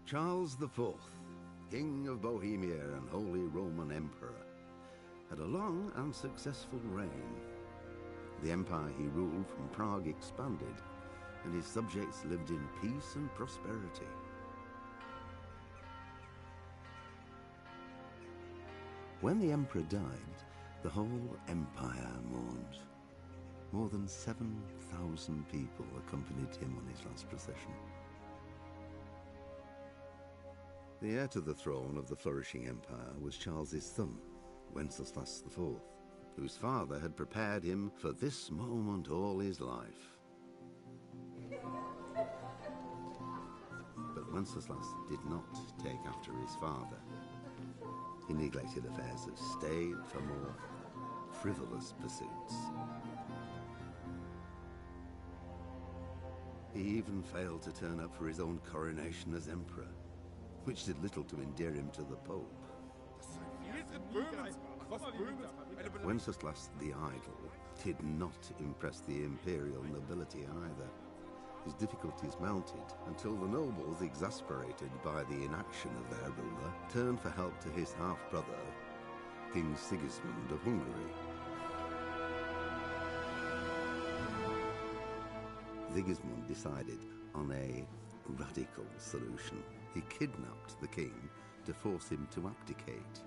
Charles IV, King of Bohemia and Holy Roman Emperor, had a long and successful reign. The empire he ruled from Prague expanded, and his subjects lived in peace and prosperity. When the emperor died, the whole empire mourned. More than 7,000 people accompanied him on his last procession. The heir to the throne of the flourishing empire was Charles's son, Wenceslas IV, whose father had prepared him for this moment all his life. But Wenceslas did not take after his father. He neglected affairs of state for more frivolous pursuits. He even failed to turn up for his own coronation as emperor, which did little to endear him to the Pope. Wenceslas the Idle did not impress the imperial nobility either. His difficulties mounted until the nobles, exasperated by the inaction of their ruler, turned for help to his half-brother, King Sigismund of Hungary. Sigismund decided on a radical solution. He kidnapped the king to force him to abdicate.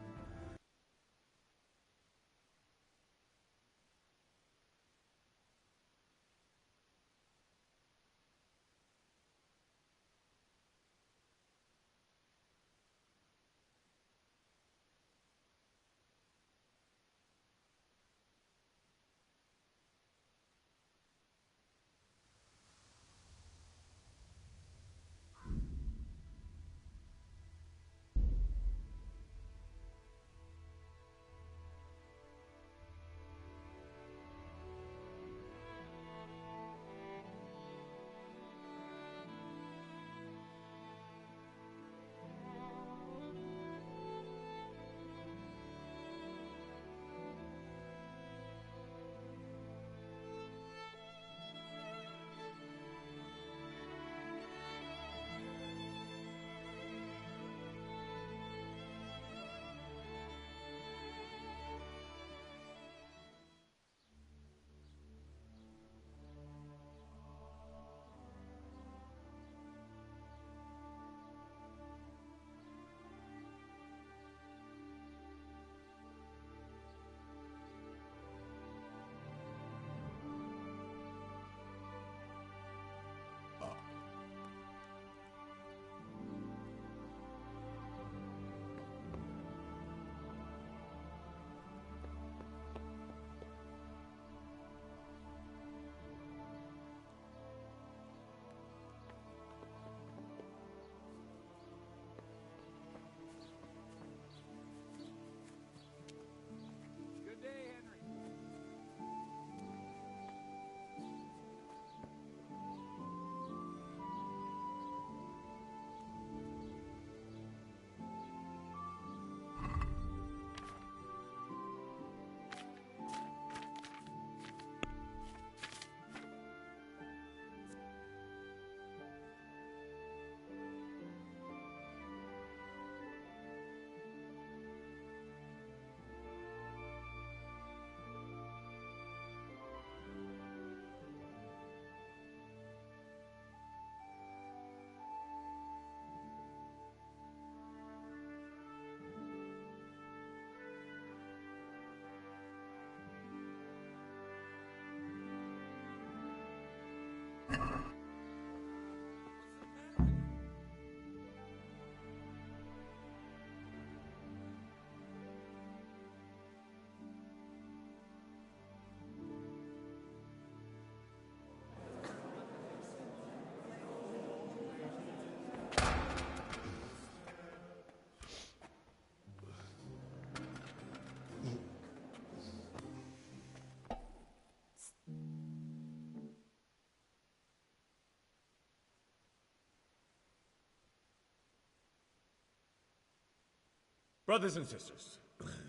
Brothers and sisters,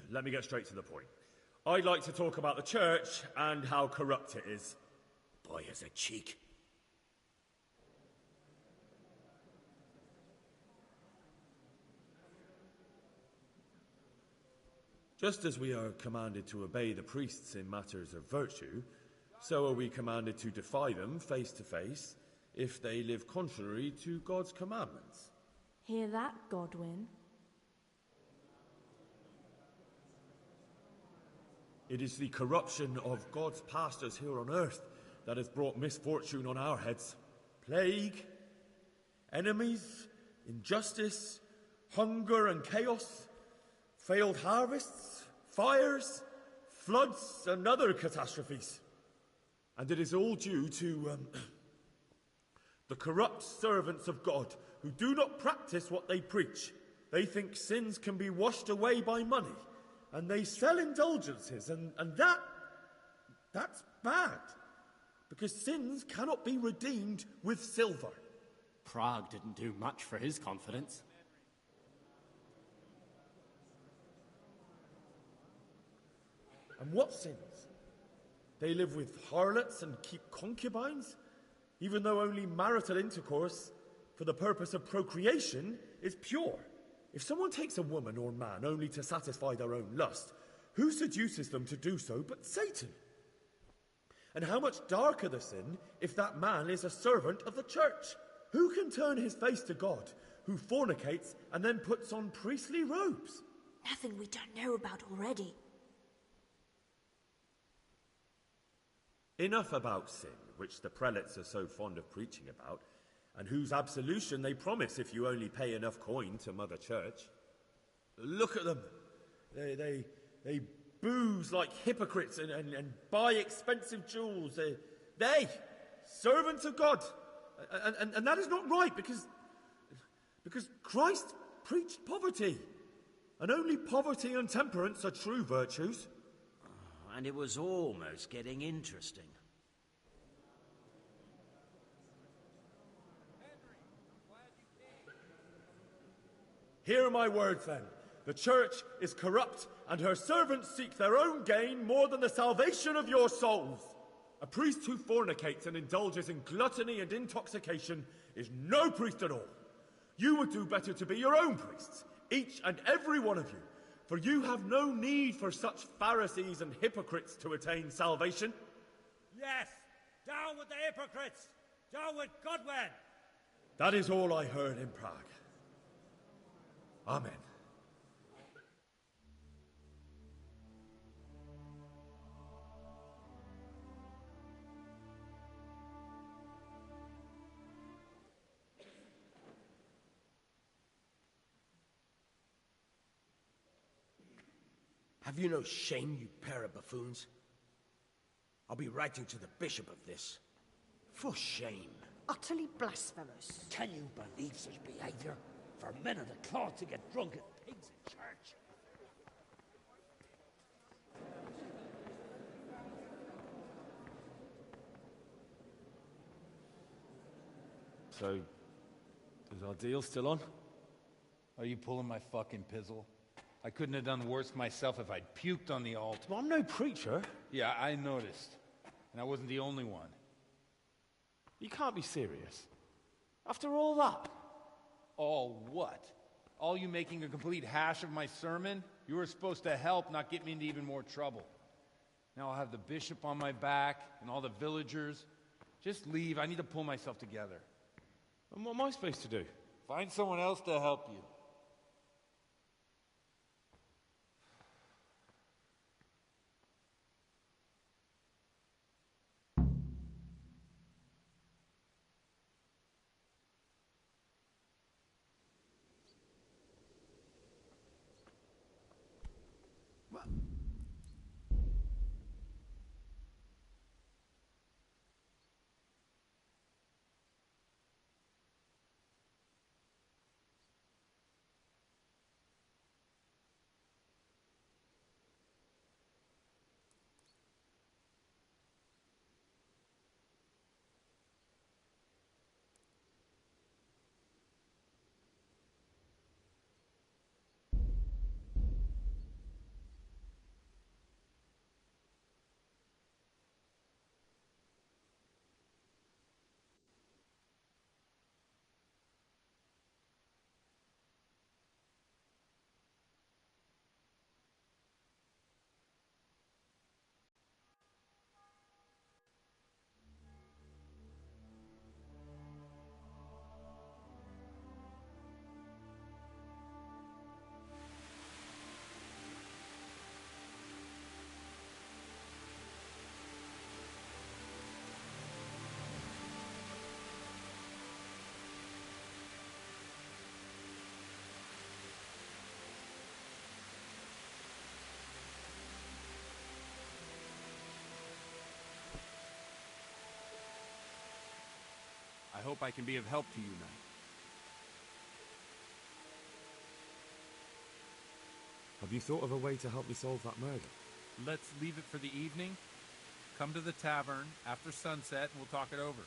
let me get straight to the point. I'd like to talk about the church and how corrupt it is. Boy has a cheek. Just as we are commanded to obey the priests in matters of virtue, so are we commanded to defy them face to face if they live contrary to God's commandments. Hear that, Godwin? It is the corruption of God's pastors here on earth that has brought misfortune on our heads. Plague, enemies, injustice, hunger and chaos, failed harvests, fires, floods and other catastrophes. And it is all due to the corrupt servants of God who do not practice what they preach. They think sins can be washed away by money, and they sell indulgences, and that's bad, because sins cannot be redeemed with silver. Prague didn't do much for his confidence. And what sins? They live with harlots and keep concubines, even though only marital intercourse for the purpose of procreation is pure. If someone takes a woman or man only to satisfy their own lust, who seduces them to do so but Satan? And how much darker the sin if that man is a servant of the church? Who can turn his face to God, who fornicates and then puts on priestly robes? Nothing we don't know about already. Enough about sin, which the prelates are so fond of preaching about, and whose absolution they promise if you only pay enough coin to Mother Church. Look at them. They booze like hypocrites and buy expensive jewels. They servants of God. And that is not right, because Christ preached poverty. And only poverty and temperance are true virtues. And it was almost getting interesting. Hear my words, then. The church is corrupt, and her servants seek their own gain more than the salvation of your souls. A priest who fornicates and indulges in gluttony and intoxication is no priest at all. You would do better to be your own priests, each and every one of you, for you have no need for such Pharisees and hypocrites to attain salvation. Yes, down with the hypocrites! Down with Godwin! That is all I heard in Prague. Amen. Have you no shame, you pair of buffoons? I'll be writing to the bishop of this. For shame. Utterly blasphemous. Can you believe such behavior? For men of the cloth to get drunk at pigs in church? So, is our deal still on? Are you pulling my fucking pizzle? I couldn't have done worse myself if I'd puked on the altar. Well, I'm no preacher. Yeah, I noticed. And I wasn't the only one. You can't be serious. After all that. All what? All you making a complete hash of my sermon? You were supposed to help, not get me into even more trouble. Now I'll have the bishop on my back and all the villagers. Just leave. I need to pull myself together. And what am I supposed to do? Find someone else to help you. I hope I can be of help to you, Knight. Have you thought of a way to help me solve that murder? Let's leave it for the evening. Come to the tavern after sunset and we'll talk it over.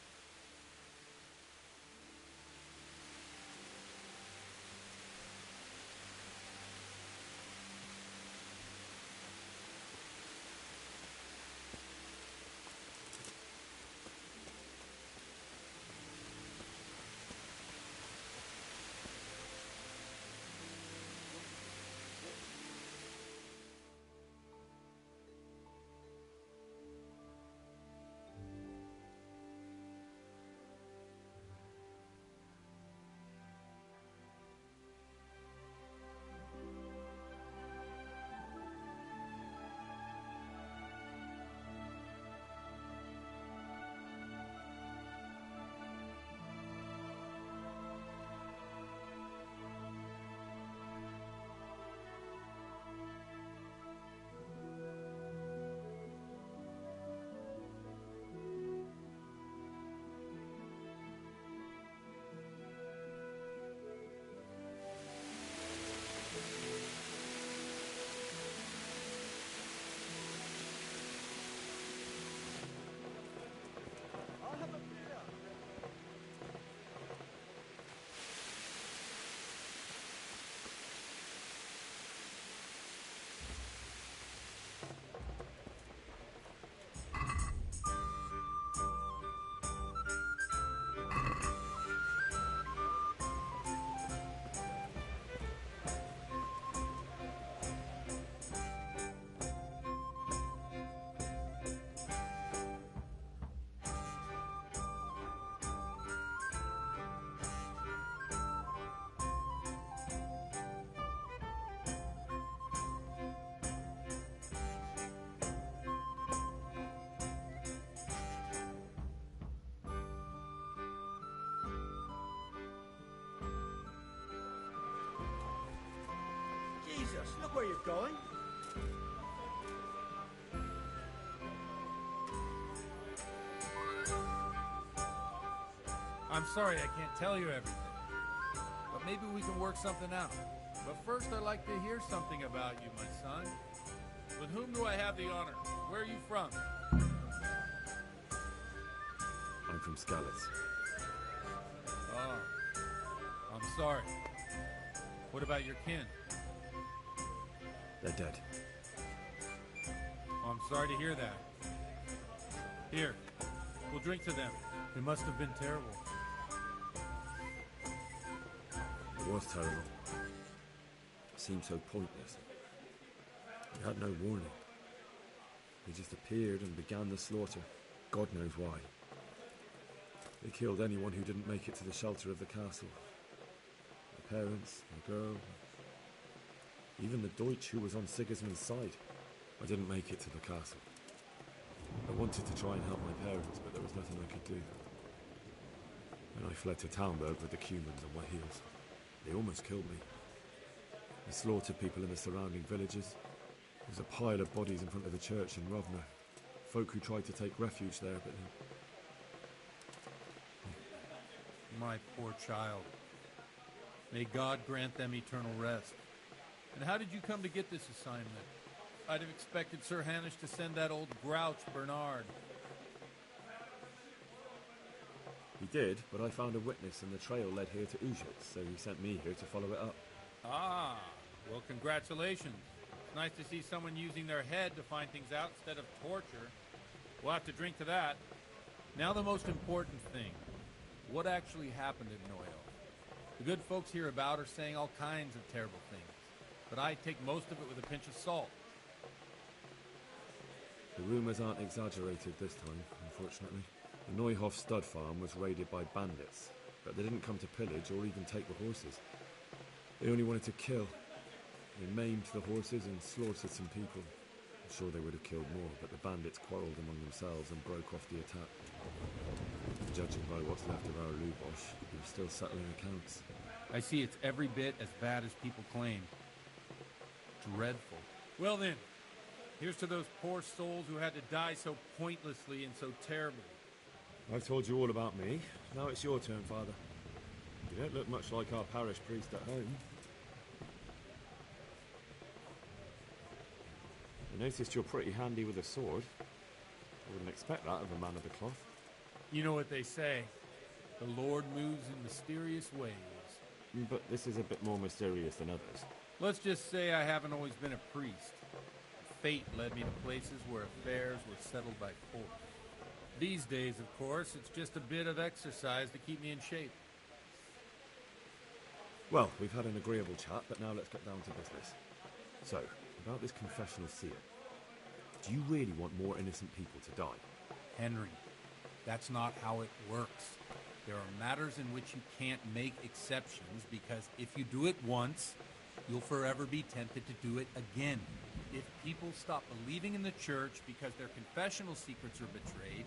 Jesus, look where you're going. I'm sorry I can't tell you everything, but maybe we can work something out. But first I'd like to hear something about you, my son. With whom do I have the honor? Where are you from? I'm from Skalitz. Oh, I'm sorry. What about your kin? They're dead. Oh, I'm sorry to hear that. Here, we'll drink to them. It must have been terrible. It was terrible. It seemed so pointless. We had no warning. They just appeared and began the slaughter. God knows why. They killed anyone who didn't make it to the shelter of the castle. My parents, my girl, even the Deutsch who was on Sigismund's side. I didn't make it to the castle. I wanted to try and help my parents, but there was nothing I could do. And I fled to Talmberg with the Cumans on my heels. They almost killed me. They slaughtered people in the surrounding villages. There was a pile of bodies in front of the church in Rovna. Folk who tried to take refuge there, but then... My poor child. May God grant them eternal rest. And how did you come to get this assignment? I'd have expected Sir Hanish to send that old grouch, Bernard. He did, but I found a witness and the trail led here to Ujits, so he sent me here to follow it up. Ah, well, congratulations. It's nice to see someone using their head to find things out instead of torture. We'll have to drink to that. Now the most important thing. What actually happened in Noel? The good folks hereabout are saying all kinds of terrible things, but I take most of it with a pinch of salt. The rumours aren't exaggerated this time, unfortunately. The Neuhoff stud farm was raided by bandits, but they didn't come to pillage or even take the horses. They only wanted to kill. They maimed the horses and slaughtered some people. I'm sure they would have killed more, but the bandits quarrelled among themselves and broke off the attack. Judging by what's left of our Lubosh, we're still settling accounts. I see it's every bit as bad as people claim. Dreadful. Well then, here's to those poor souls who had to die so pointlessly and so terribly. I've told you all about me. Now it's your turn, Father. You don't look much like our parish priest at home. I noticed you're pretty handy with a sword. I wouldn't expect that of a man of the cloth. You know what they say. The Lord moves in mysterious ways. But this is a bit more mysterious than others. Let's just say I haven't always been a priest. Fate led me to places where affairs were settled by force. These days, of course, it's just a bit of exercise to keep me in shape. Well, we've had an agreeable chat, but now let's get down to business. So, about this confessional seal. Do you really want more innocent people to die? Henry, that's not how it works. There are matters in which you can't make exceptions because if you do it once, you'll forever be tempted to do it again. If people stop believing in the church because their confessional secrets are betrayed,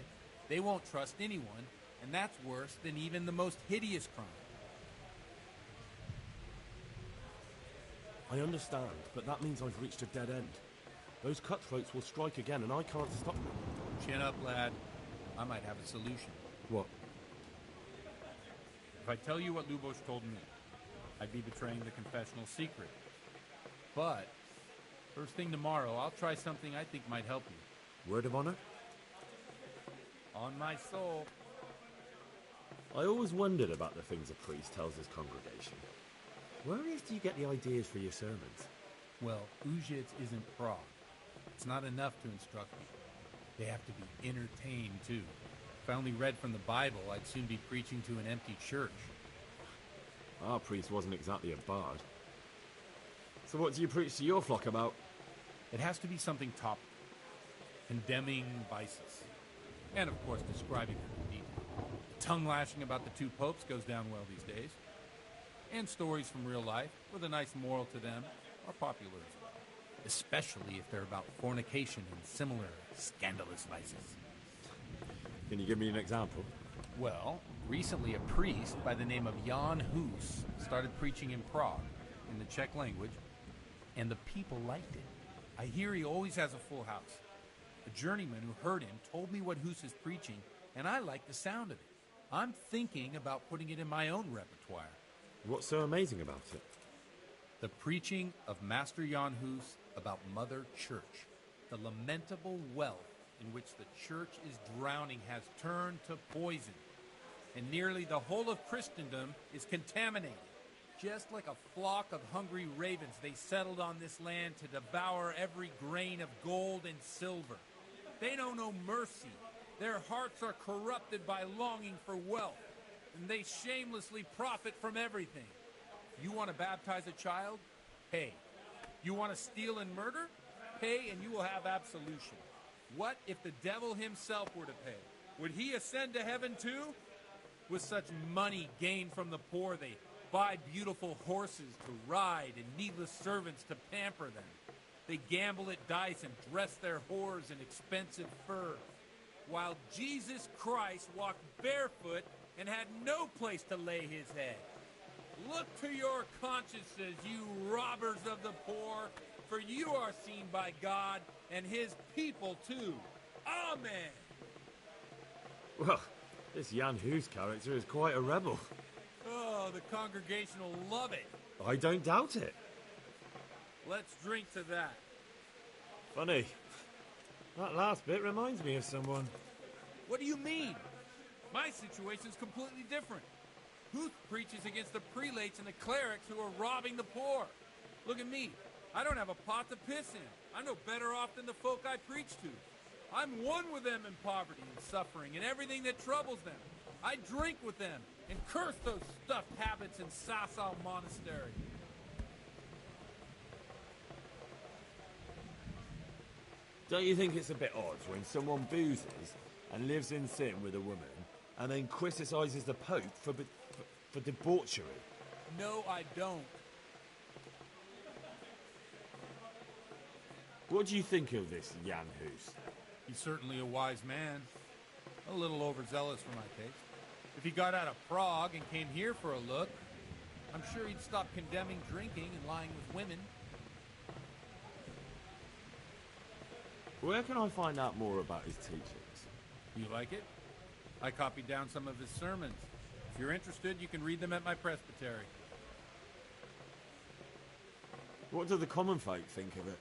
they won't trust anyone, and that's worse than even the most hideous crime. I understand, but that means I've reached a dead end. Those cutthroats will strike again, and I can't stop them. Chin up, lad. I might have a solution. What? If I tell you what Lubos told me, I'd be betraying the confessional secret. But, first thing tomorrow, I'll try something I think might help you. Word of honor? On my soul. I always wondered about the things a priest tells his congregation. Where on earth do you get the ideas for your sermons? Well, Ujits isn't Prague. It's not enough to instruct me. They have to be entertained, too. If I only read from the Bible, I'd soon be preaching to an empty church. Our priest wasn't exactly a bard. So what do you preach to your flock about? It has to be something topical. Condemning vices. And, of course, describing them in detail. Tongue-lashing about the two popes goes down well these days. And stories from real life, with a nice moral to them, are popular as well. Especially if they're about fornication and similar scandalous vices. Can you give me an example? Well, recently a priest by the name of Jan Hus started preaching in Prague, in the Czech language, and the people liked it. I hear he always has a full house. A journeyman who heard him told me what Hus is preaching, and I like the sound of it. I'm thinking about putting it in my own repertoire. What's so amazing about it? The preaching of Master Jan Hus about Mother Church. The lamentable wealth in which the church is drowning has turned to poison. And nearly the whole of Christendom is contaminated. Just like a flock of hungry ravens, they settled on this land to devour every grain of gold and silver. They know no mercy. Their hearts are corrupted by longing for wealth, and they shamelessly profit from everything. You want to baptize a child? Pay. You want to steal and murder? Pay and you will have absolution. What if the devil himself were to pay? Would he ascend to heaven too? With such money gained from the poor, they buy beautiful horses to ride and needless servants to pamper them. They gamble at dice and dress their whores in expensive fur. While Jesus Christ walked barefoot and had no place to lay his head. Look to your consciences, you robbers of the poor, for you are seen by God and his people too. Amen. Well, this Jan Hus character is quite a rebel. Oh, the congregation will love it. I don't doubt it. Let's drink to that. Funny. That last bit reminds me of someone. What do you mean? My situation's completely different. Huth preaches against the prelates and the clerics who are robbing the poor. Look at me. I don't have a pot to piss in. I'm no better off than the folk I preach to. I'm one with them in poverty and suffering and everything that troubles them. I drink with them and curse those stuffed habits in Sasau Monastery. Don't you think it's a bit odd when someone boozes and lives in sin with a woman and then criticizes the Pope for debauchery? No, I don't. What do you think of this Jan Hus? He's certainly a wise man. A little overzealous for my taste. If he got out of Prague and came here for a look, I'm sure he'd stop condemning drinking and lying with women. Where can I find out more about his teachings? You like it? I copied down some of his sermons. If you're interested, you can read them at my presbytery. What do the common folk think of it?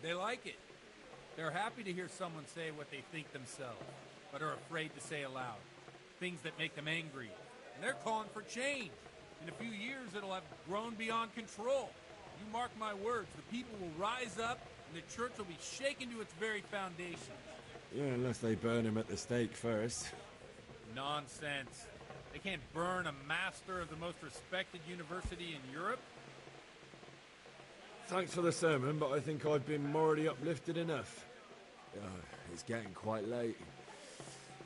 They like it. They're happy to hear someone say what they think themselves, but are afraid to say aloud. Things that make them angry. And they're calling for change. In a few years, it'll have grown beyond control. You mark my words, the people will rise up, and the church will be shaken to its very foundations. Yeah, unless they burn him at the stake first. Nonsense. They can't burn a master of the most respected university in Europe. Thanks for the sermon, but I think I've been morally uplifted enough. It's getting quite late.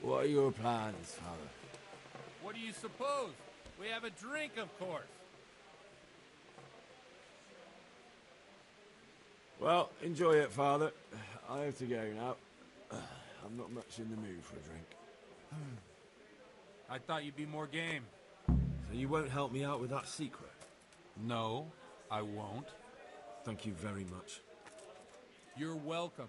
What are your plans, Father? What do you suppose? We have a drink, of course. Well, enjoy it, Father. I have to go now. I'm not much in the mood for a drink. I thought you'd be more game. So you won't help me out with that secret? No, I won't. Thank you very much. You're welcome.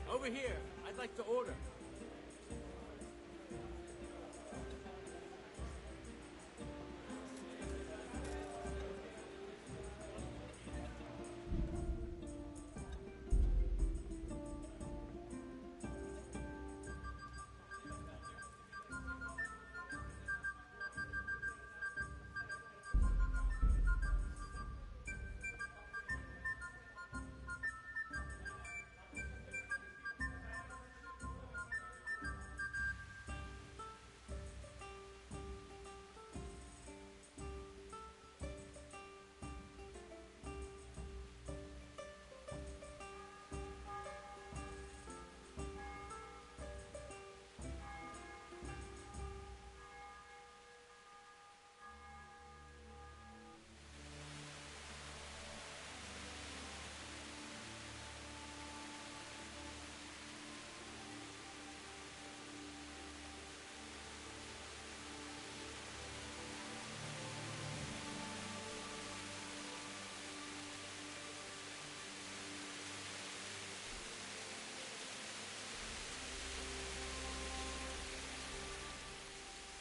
Over here. I'd like to order.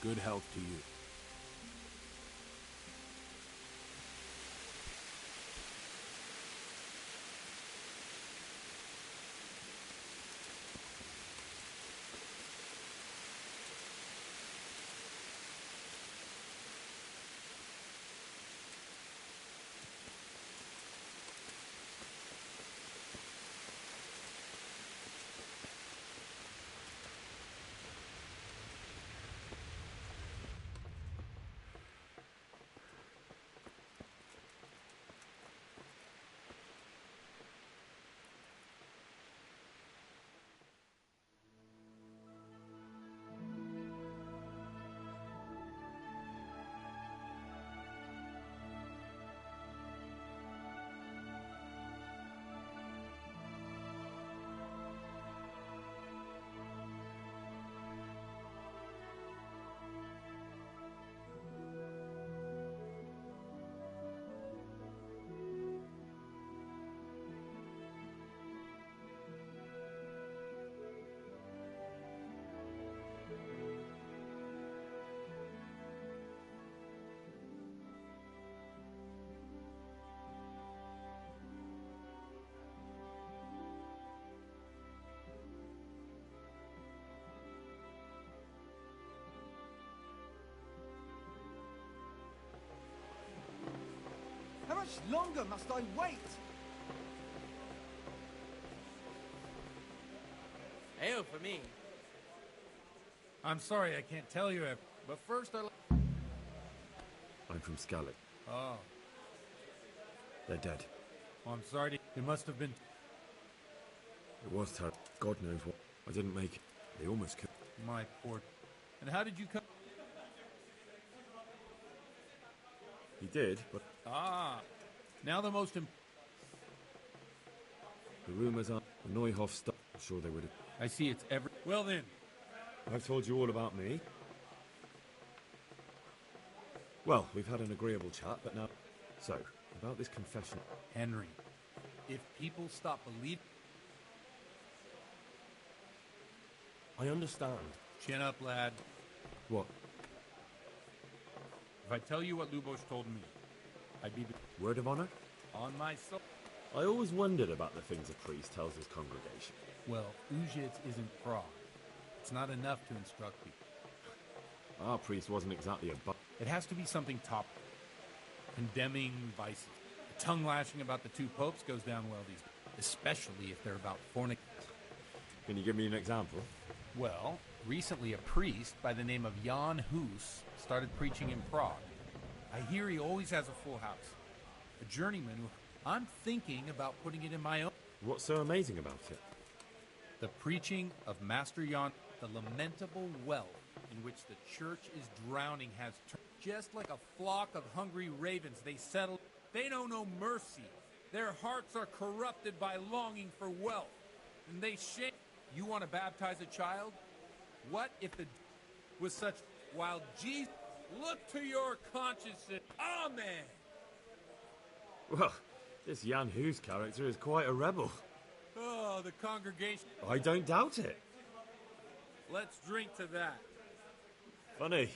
Good health to you. How much longer must I wait? Ale for me. I'm sorry I can't tell you, but first I'm from Scarlet. Oh. They're dead. Oh, I'm sorry. It must have been... It was terrible. God knows what. I didn't make it. They almost killed. My poor... And how did you come... He did, but Ah, now the most important... the rumours are the Neuhoff stuff. I'm sure they would have. I see it's every... Well then, I've told you all about me. Well, we've had an agreeable chat, but now... So, about this confession. Henry, if people stop believing... I understand. Chin up, lad. What? If I tell you what Lubos told me, I'd be... Word of honor? On my soul. I always wondered about the things a priest tells his congregation. Well, Ujits isn't Prague. It's not enough to instruct people. Our priest wasn't exactly a It has to be something top. Condemning vices. The tongue lashing about the two popes goes down well these days, especially if they're about fornic... Can you give me an example? Well, recently a priest by the name of Jan Hus started preaching in Prague. I hear he always has a full house. A journeyman who... I'm thinking about putting it in my own... What's so amazing about it? The preaching of Master Jan, the lamentable wealth in which the church is drowning has turned... Just like a flock of hungry ravens, they settle... They know no mercy. Their hearts are corrupted by longing for wealth. And they shame... You want to baptize a child? What if the... was such... While Jesus... Look to your consciences. Amen! Well, this Jan Hus character is quite a rebel. Oh, the congregation... I don't doubt it. Let's drink to that. Funny.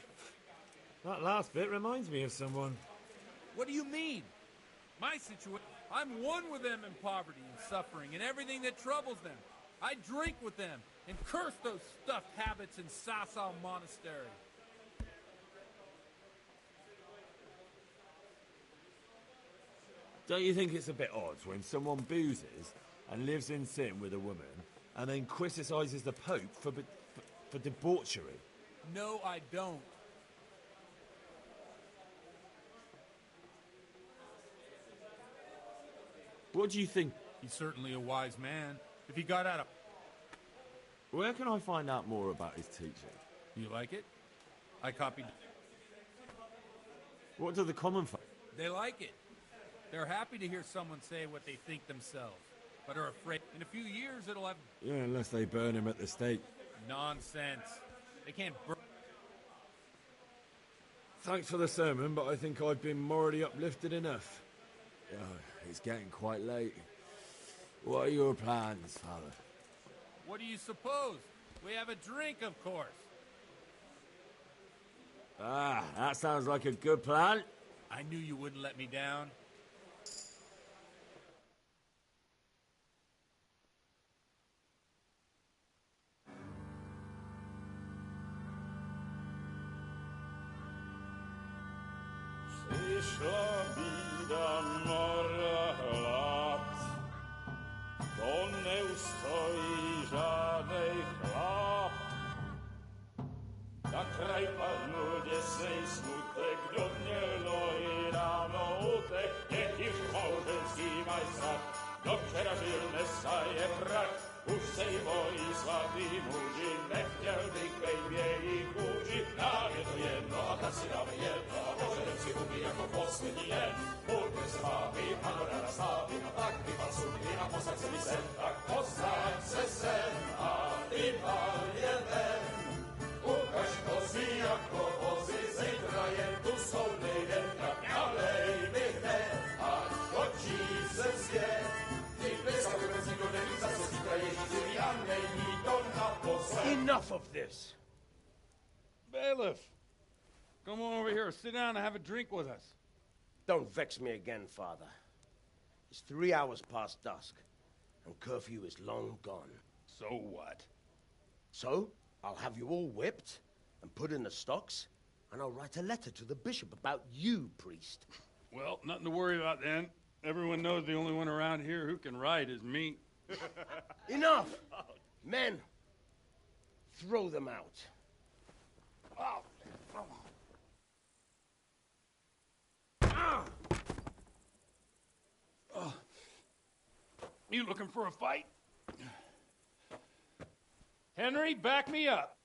That last bit reminds me of someone. What do you mean? My situation... I'm one with them in poverty and suffering and everything that troubles them. I drink with them and curse those stuffed habits in Sasau Monastery. Don't you think it's a bit odd when someone boozes and lives in sin with a woman and then criticizes the Pope for debauchery? No, I don't. What do you think? He's certainly a wise man. If he got out of... Where can I find out more about his teaching? You like it? I copied... What do the common folk... They like it. They're happy to hear someone say what they think themselves, but are afraid in a few years it'll have... Yeah, unless they burn him at the stake. Nonsense. They can't burn... Thanks for the sermon, but I think I've been morally uplifted enough. Oh, it's getting quite late. What are your plans, Father? What do you suppose? We have a drink, of course. Ah, that sounds like a good plan. I knew you wouldn't let me down. Przyszła bida mora lat, to nie ustoi żadnej chlap. Na kraj panuje swej smutek, do dnielo i rano utek, niech ich małżeński majstrat, do przerażylne staje krak. Už sejmoj svatý muži, nechtěl bych bejbě jí kůži. Nám je to jedno a tak si dáme jedno a požadem si umí jako poslední jen. Půjďme se vámi, panorama slávy a tak vypal sudny a posaď se mi sem. Tak posaď se sem a vypal je ven. Ukaž kozy jako vozy, zítra jen tu soudnej den. Tak nalej mi hned, ať točí se svět. Enough of this! Bailiff! Come on over here, sit down and have a drink with us. Don't vex me again, Father. It's 3 hours past dusk, and curfew is long gone. So what? So, I'll have you all whipped, and put in the stocks, and I'll write a letter to the bishop about you, priest. Well, nothing to worry about then. Everyone knows the only one around here who can write is me. Enough! Men, throw them out. Oh. Oh. You looking for a fight? Henry, back me up.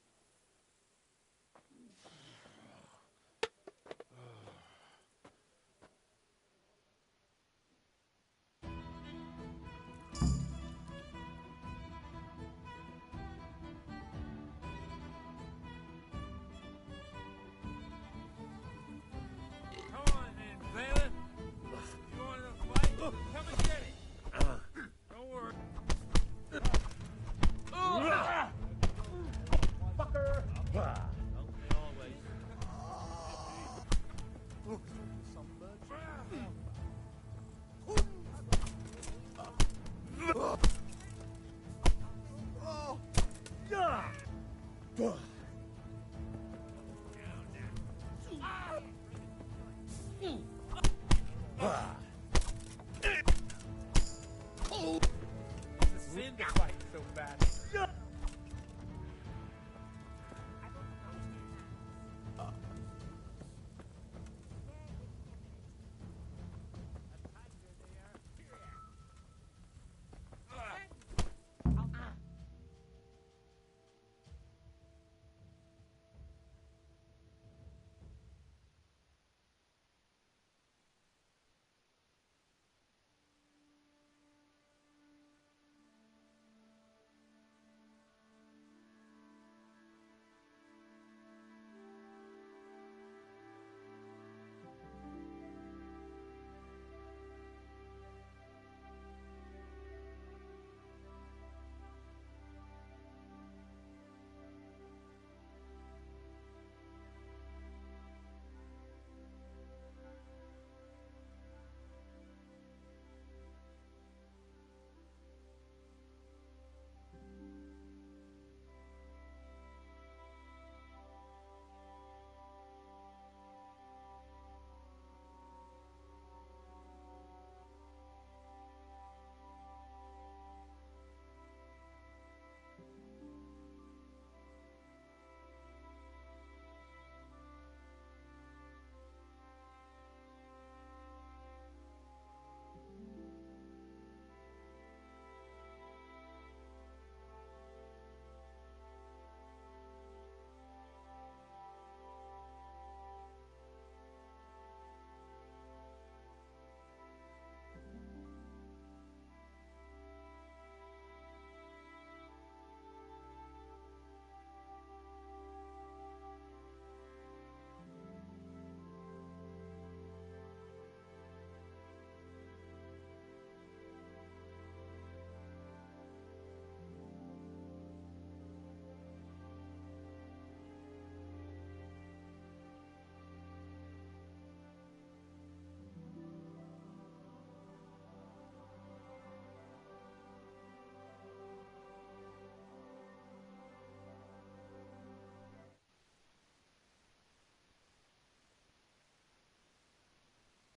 Mm.